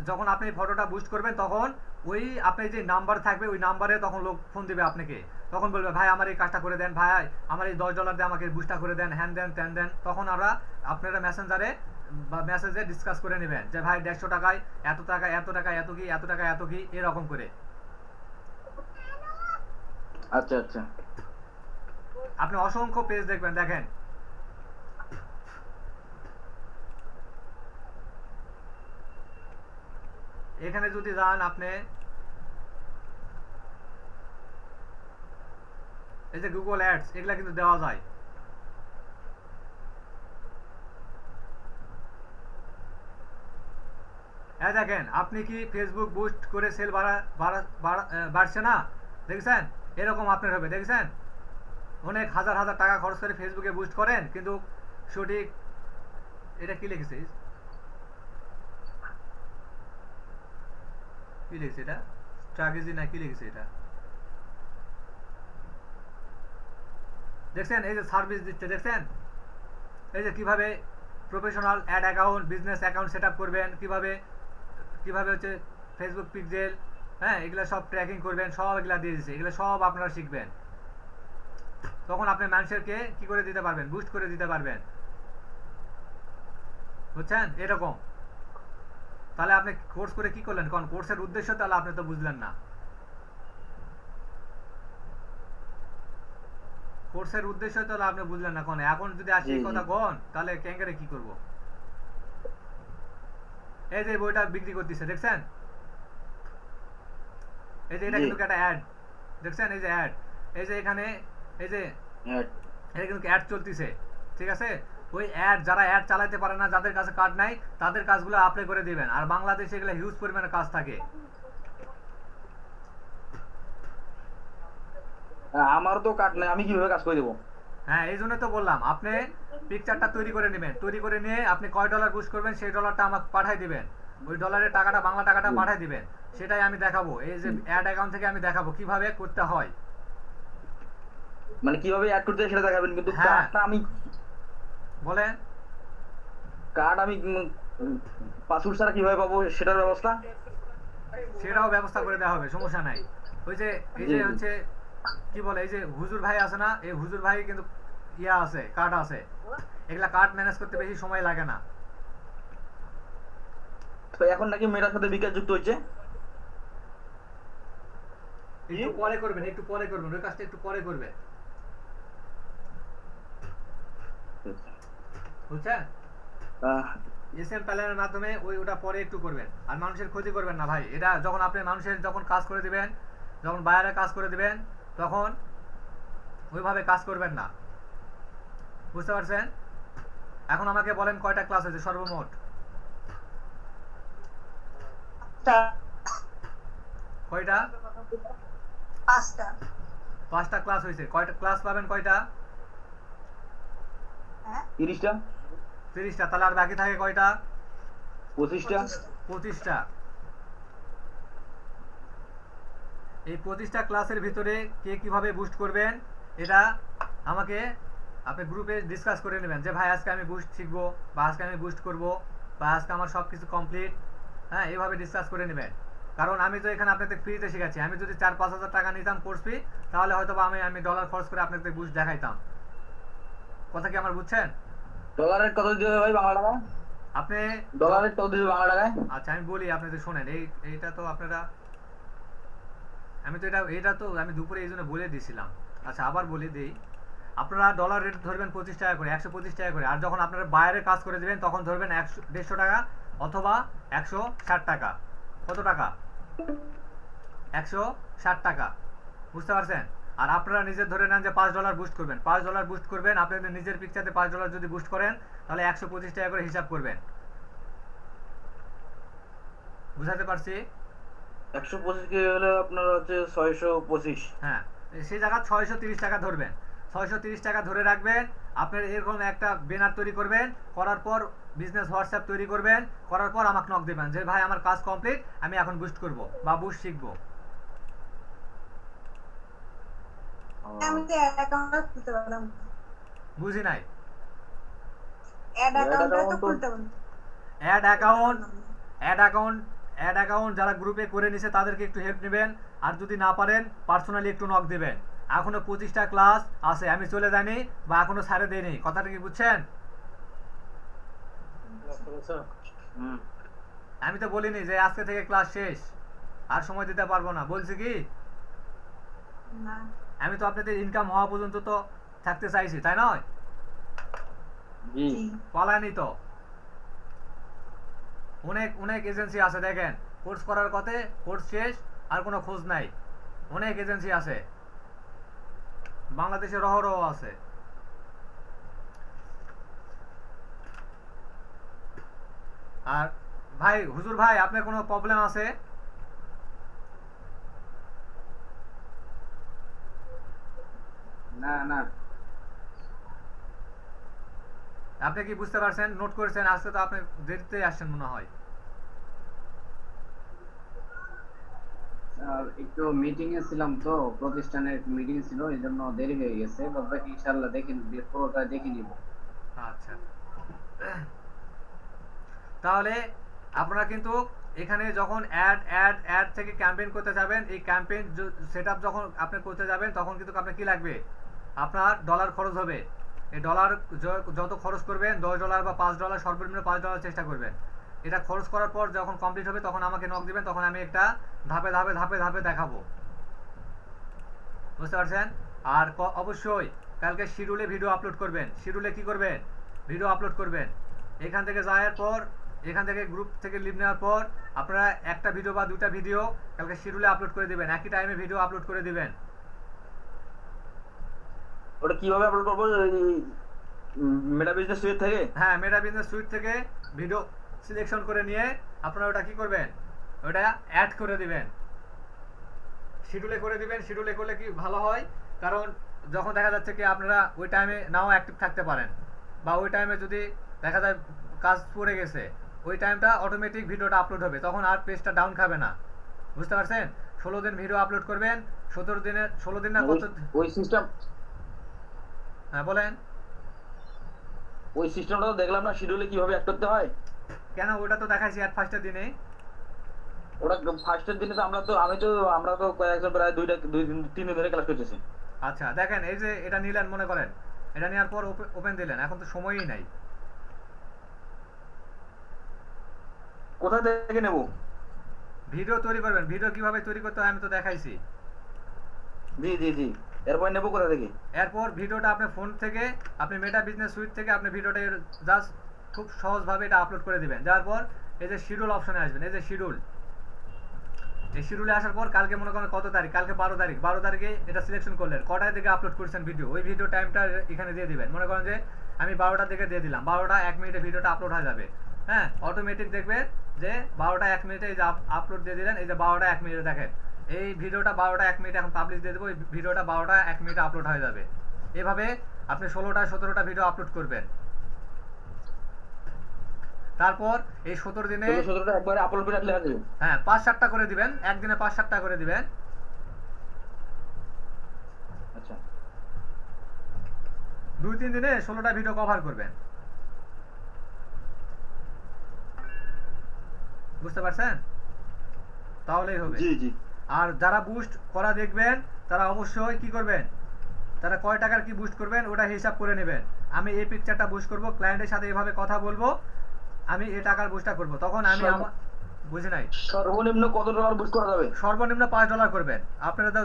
যখন আপনি ফটোটা বুস্ট করবেন তখন ওই আপনার যে নাম্বার থাকবে ওই নাম্বারে তখন লোক ফোন দিবে আপনাকে, তখন বলবে ভাই আমার এই কাজটা করে দেন, ভাই আমার এই $10 দিয়ে আমাকে বুস্টটা করে দেন, হ্যান দেন ত্যান দেন। তখন আমরা আপনারা মেসেঞ্জারে বা মেসেজে ডিসকাস করে নেবেন যে ভাই 150 টাকায় এত টাকা, এত টাকা এত কি, এত টাকা এত কি, এরকম করে। আচ্ছা আচ্ছা। আপনি অসংখ্য পেজ দেখবেন, দেখেন এখানে যদি যান আপনি, এই যে গুগল অ্যাডস, এগুলা কিন্তু দেওয়া যায়। এই দেখেন আপনি কি ফেসবুক বুস্ট করে সেল বাড়ছে না, দেখছেন? এরকম আপনার হবে, দেখছেন? অনেক হাজার হাজার টাকা খরচ করে ফেসবুকে বুস্ট করেন, কিন্তু সঠিক, এটা কি লিখেছে, কি লিখেছে এটা, স্ট্র্যাটেজি না কি লিখেছে এটা, দেখছেন? এই যে সার্ভিস দিচ্ছে, দেখছেন? এই যে কিভাবে professional ad account, business account set up করবেন, কিভাবে কিভাবে হচ্ছে ফেসবুক পিক্সেল, হ্যাঁ, এগুলো সব ট্র্যাকিং করবেন, সব এগুলা দিয়ে দিচ্ছে, এগুলো সব আপনারা শিখবেন। তখন আপনি মানুষেরকে কি করে দিতে পারবেন, বুস্ট করে দিতে পারবেন, বুঝছেন? এরকম। তাহলে আপনি কোর্স করে কি করলেন, কোন কোর্সের উদ্দেশ্য তাহলে আপনি তো বুঝলেন না। কোর্সের উদ্দেশ্য তাহলে আপনি বুঝলেন না কোন। এখন যদি আসি এই কথা কোন, তাহলে ক্যাঙ্গারে কি করব? এই যে বইটা বিক্রি করতেছে দেখছেন, এই যে এটা জি। কিন্তু একটা অ্যাড দেখছেন, এই যে অ্যাড, এই যে এখানে এই যে হ্যাঁ, এটা কিন্তু অ্যাড চলতেছে, ঠিক আছে। ওই অ্যাড যারা অ্যাড চালাতে পারে না, যাদের কাছে কার্ড নাই, তাদের কাজগুলো অ্যাপ্লাই করে দিবেন। আর বাংলাদেশে এগুলো হিউজ পরিমাণে কাজ থাকে। আমার তো কার্ড নাই, আমি কিভাবে কাজ করে দেবো? হ্যাঁ, এই জন্য তো বললাম আপনি পিকচারটা তৈরি করে নেবেন, তৈরি করে নিয়ে আপনি কয় ডলার বুস্ট করবেন সেই ডলারটা আমাকে পাঠিয়ে দিবেন, ওই ডলারের টাকাটা বাংলা টাকাটা পাঠিয়ে দিবেন, সেটাই আমি দেখাবো। এই যে অ্যাড অ্যাকাউন্ট থেকে আমি দেখাবো কিভাবে করতে হয়। মানে কিভাবে অ্যাড করতে হয় সেটা দেখাবেন, কিন্তু হ্যাঁ। কার্ডটা আমি বলেন, পাসওয়ার্ড ছাড়া কিভাবে পাবো সেটার ব্যবস্থা? সেটাও ব্যবস্থা করে দেওয়া হবে, সমস্যা নাই। ওই যে এই যে জি, জি। হচ্ছে কি বলে, এই যে হুজুর ভাই আছে না, এই হুজুর ভাই কিন্তু ইয়া আছে, কার্ড আছে, এগুলা কার্ড ম্যানেজ করতে বেশি সময় লাগে না। তো এখন নাকি মেয়েটার সাথে বিকাশ যুক্ত হচ্ছে। একটু পরে করবেন, একটু পরে করবেন, ওই কাজটা একটু পরে করবেন, বুঝছেন? এসএম প্যানেলের মাধ্যমে ওটা পরে একটু করবেন। আর মানুষের ক্ষতি করবেন না ভাই। এটা যখন আপনি মানুষের যখন কাজ করে দিবেন, যখন বাইরে কাজ করে দিবেন, তখন ওইভাবে কাজ করবেন না, বুঝতে পারছেন? এখন আমাকে বলেন কয়টা ক্লাস হয়েছে সর্বমোট? কয়টা? 5টা ক্লাস হয়েছে। কয়টা ক্লাস পাবেন? কয়টা? 30টা, 30টা। তাহলে আর বাকি থাকে কয়টা? 25টা। 25টা। এই 25টা ক্লাসের ভিতরে কে কিভাবে বুস্ট করবেন এটা আমাকে আপনি গ্রুপে ডিসকাস করে নেবেন, যে ভাই আজকে আমি বুস্ট শিখবো, বা আজকে আমি বুস্ট করবো, বা আজকে আমার সব কিছু কমপ্লিট। হ্যাঁ, এইভাবে ডিসকাস করে নেবেন। কারণ আমি তো এখানে আপনাদের ফ্রিতে শেখাচ্ছি। আমি যদি 4-5 হাজার টাকা নিতাম কোর্স ফি, তাহলে হয়তো বা আমি ডলার খরচ করে আপনাদের বুস্ট দেখাইতাম। কথা কি আমার বুঝছেন? ডলারের কত দিতে হবে ভাই বাংলা টাকায়? আপনি ডলারের কত দিতে হবে বাংলা টাকায়? আচ্ছা আমি বলি আপনাদের, শোনেন। এইটা তো আপনারা, আমি তো এটা তো আমি দুপুরে এই জন্য বলে দিয়েছিলাম। আচ্ছা আবার বলে দিই, আপনারা ডলার রেট ধরবেন 25 টাকা করে, 125 টাকা করে। আর যখন আপনারা বাইরে কাজ করে দেবেন তখন ধরবেন 150 টাকা অথবা 160 টাকা। কত টাকা? 160 টাকা, বুঝতে পারছেন? আর আপনারা নিজের ধরে নেন যে $5 বুস্ট করবেন, $5 বুস্ট করবেন, আপনাদের নিজের পিকচারে $5 যদি বুস্ট করেন তাহলে 125 টাকা করে হিসাব করবেন। বুঝাতে পারছি? 125 কে হলে আপনার হচ্ছে 625। হ্যাঁ, সেই জায়গা 630 টাকা ধরবেন। 630 টাকা ধরে রাখবেন। আপনার এরকম একটা ব্যানার তৈরি করবেন, করার পর বিজনেস হোয়াটসঅ্যাপ তৈরি করবেন, করার পর আমাকে নক দেবেন যে ভাই আমার কাজ কমপ্লিট, আমি এখন বুস্ট করব বা বুস্ট শিখবো। আমি তো অ্যাকাউন্ট খুলতে পারলাম না। বুঝি নাই। অ্যাড অ্যাকাউন্টটা তো খুলতে পারলাম অ্যাড অ্যাকাউন্ট যারা গ্রুপে করে নিছে তাদেরকে একটু হেল্প নেবেন। আর যদি না পারেন পার্সোনালি একটু নক দেবেন। এখনো 25টা ক্লাস আছে, আমি চলে যাইনি বা এখনো ছাড়ে দেয়নি। কথাটা কি বুঝছেন? হুম। আমি তো বলিনি যে আজকে থেকে ক্লাস শেষ, আর সময় দিতে পারবো না। বলছি কি, না। আমি তো আপনাদের ইনকাম হওয়া পর্যন্ত তো থাকতে চাইছি, তাই নয়? জি। জি। পালানি তো অনেক অনেক এজেন্সি আছে, দেখেন কোর্স করার কথা, কোর্স শেষ আর কোনো খোঁজ নাই। অনেক এজেন্সি আছে বাংলাদেশে, রহরহ আছে। আর ভাই হুজুর ভাই, আপনার কোনো প্রবলেম আছে? না না, আপনি কি বুঝতে পারছেন? নোট করেছেন? আজকে তো আপনি দেরিতে আসছেন মনে হয়। একটু মিটিং এ ছিলাম, তো প্রতিষ্ঠানের মিটিং ছিল, এই জন্য দেরি হয়ে গেছে। বাকি ইনশাআল্লাহ পুরোটা দেখে নিব। আচ্ছা, তাহলে আপনারা কিন্তু এখানে যখন অ্যাড থেকে ক্যাম্পেইন করতে যাবেন, এই ক্যাম্পেইন সেটআপ যখন আপনি করতে যাবেন তখন কিন্তু আপনার কি লাগবে? আপনার ডলার খরচ হবে। এই ডলার যত খরচ করবেন, $10 বা $5, সর্বনিম্ন $5 চেষ্টা করবেন। এটা খরচ করার পর যখন কমপ্লিট হবে তখন আমাকে নক দিবেন, তখন আমি একটা ধাপে ধাপে ধাপে ধাপে দেখাবো। বুঝতে পারছেন? আর অবশ্যই কালকে শিডিউলে ভিডিও আপলোড করবেন। শিডিউলে কি করবেন? ভিডিও আপলোড করবেন। এখান থেকে যাওয়ার পর এখান থেকে গ্রুপ থেকে লিভ নেওয়ার পর আপনারা একটা ভিডিও বা দুটা ভিডিও কালকে শিডিউলে আপলোড করে দিবেন, একই টাইমে ভিডিও আপলোড করে দিবেন। ওটা কিভাবে আপলোড করবো? মেটা বিজনেস সুইট থেকে? হ্যাঁ, মেটা বিজনেস সুইট থেকে ভিডিও সিলেকশন করে নিয়ে আপনারা ওটা কি করবেন, ওটা অ্যাড করে দিবেন, শিডিউলে করে দিবেন। শিডিউলে করলে কি ভালো হয়, কারণ যখন দেখা যাচ্ছে কি আপনারা ওই টাইমে নাও অ্যাক্টিভ থাকতে পারেন, বা ওই টাইমে যদি দেখা যায় কাজ পড়ে গেছে, ওই টাইমটা অটোমেটিক ভিডিওটা আপলোড হবে, তখন আর পেজটা ডাউন খাবে না। বুঝতে পারছেন? 16 দিন ভিডিও আপলোড করবেন, 16 দিন না কত? ওই সিস্টেম, হ্যাঁ বলেন। ওই সিস্টেমটা তো দেখলাম না শিডিউলে কিভাবে অ্যাড করতে হয়। কেন, ওটা তো দেখাইছি অ্যাট ফার্স্টের দিনে। ওটা ফার্স্টের দিনে তো আমরা তো কয়েকজন প্রায় 2-3 দিন ধরে ক্লাস করতেছি। আচ্ছা দেখেন, এই যে এটা নিলেন, মনে করেন এটা নেওয়ার পর ওপেন দিলেন, এখন তো সময়ই নাই। কোথা থেকে নেব? ভিডিও তৈরি করবেন, ভিডিও কিভাবে তৈরি করতে হয় আমি তো দেখাইছি। জি জি জি, এরপর নেব কোথা থেকে? এরপর ভিডিওটা আপনার ফোন থেকে, আপনি মেটা বিজনেস সুইট থেকে আপনি ভিডিওটা জাস্ট খুব সহজভাবে এটা আপলোড করে দিবেন। যাওয়ার পর এই যে শিডিউল অপশনে আসবেন, এই যে শিডিউল, এই শিডিউলে আসার পর কালকে মনে করেন কত তারিখ, কালকে 12 তারিখ, 12 তারিখে এটা সিলেকশন করলেন, কটায় থেকে আপলোড করছেন ভিডিও, ওই ভিডিও টাইমটা এখানে দিয়ে দিবেন। মনে করেন যে আমি 12টা থেকে দিয়ে দিলাম, 12টা 1 মিনিটে ভিডিওটা আপলোড হয়ে যাবে। হ্যাঁ, অটোমেটিক দেখবে যে 12টা 1 মিনিটে এই যে আপলোড দিয়ে দিলেন, এই যে 12টা 1 মিনিটে দেখেন এই ভিডিওটা 12টা 1 মিনিটে এখন পাবলিশ দিয়ে দেবো, এই ভিডিওটা 12টা 1 মিনিটে আপলোড হয়ে যাবে। এভাবে আপনি 16টা 17টা ভিডিও আপলোড করবেন। তারপর এই 17 দিনে 17টা একবারে আপলোড করে রাখলে হবে। হ্যাঁ 5-7টা করে দিবেন, একদিনে 5-7টা করে দিবেন। আচ্ছা, 2-3 দিনে 16টা ভিডিও কভার করবেন। বুঝতে পারছেন? তাহলেই হবে। জি জি। আর যারা বুস্ট করা দেখবেন তারা অবশ্যই কি করবেন, তারা কয় টাকার কি বুস্ট করবেন ওটা হিসাব করে নেবেন। আমি এই পিকচারটা বুস্ট করব, ক্লায়েন্টের সাথে এভাবে কথা বলবো, আমি এই টাকার বুস্টটা করব, তখন আমি বুঝি নাই, সর্বনিম্ন কত টাকার বুস্ট করা যাবে? সর্বনিম্ন $5 করবেন। আপনারা তো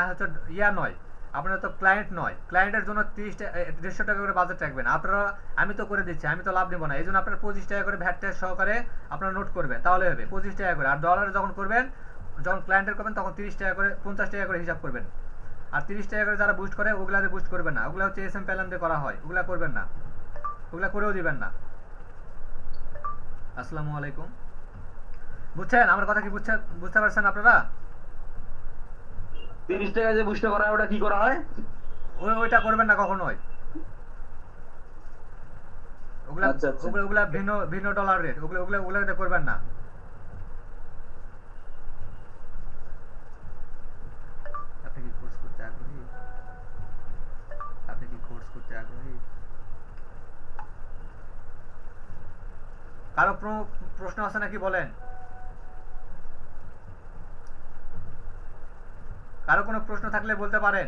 হচ্ছে ইয়া নয়, আপনারা তো ক্লায়েন্ট নয়, ক্লায়েন্টের জন্য 150 টাকা করে বাজেট রাখবেন আপনারা। আমি তো করে দিচ্ছি, আমি তো লাভ নেবো না, এই জন্য আপনারা 25 টাকা করে ভ্যাট ট্যাক্স সহকারে আপনারা নোট করবেন, তাহলে হবে 25 টাকা করে। আর ডলারে যখন করবেন, যখন ক্লায়েন্টের করবেন তখন 30 টাকা করে 50 টাকা করে হিসাব করবেন। আর 30 টাকা করে যারা বুস্ট করে ওগুলাতে বুস্ট করবেন না, ওগুলা হচ্ছে এসএম প্যানেল দিয়ে করা হয়, ওগুলা করবেন না, ওগুলা করেও দিবেন না। আসসালামু আলাইকুম। বুঝছেন আমার কথা কি? বুঝতে পারছেন আপনারা? 30 টাকা যে বুস্ট করা হয় ওটা কি করা হয়? ওইটা করবেন না কখনোই, ওগুলা আচ্ছা, আচ্ছা। ওগুলা ভিন্ন ডলার রেট, ওগুলাতে করবেন না। আপনি কি কোর্স করতে আগ্রহী? কারো প্রশ্ন আছে নাকি বলেন? কারো কোনো প্রশ্ন থাকলে বলতে পারেন।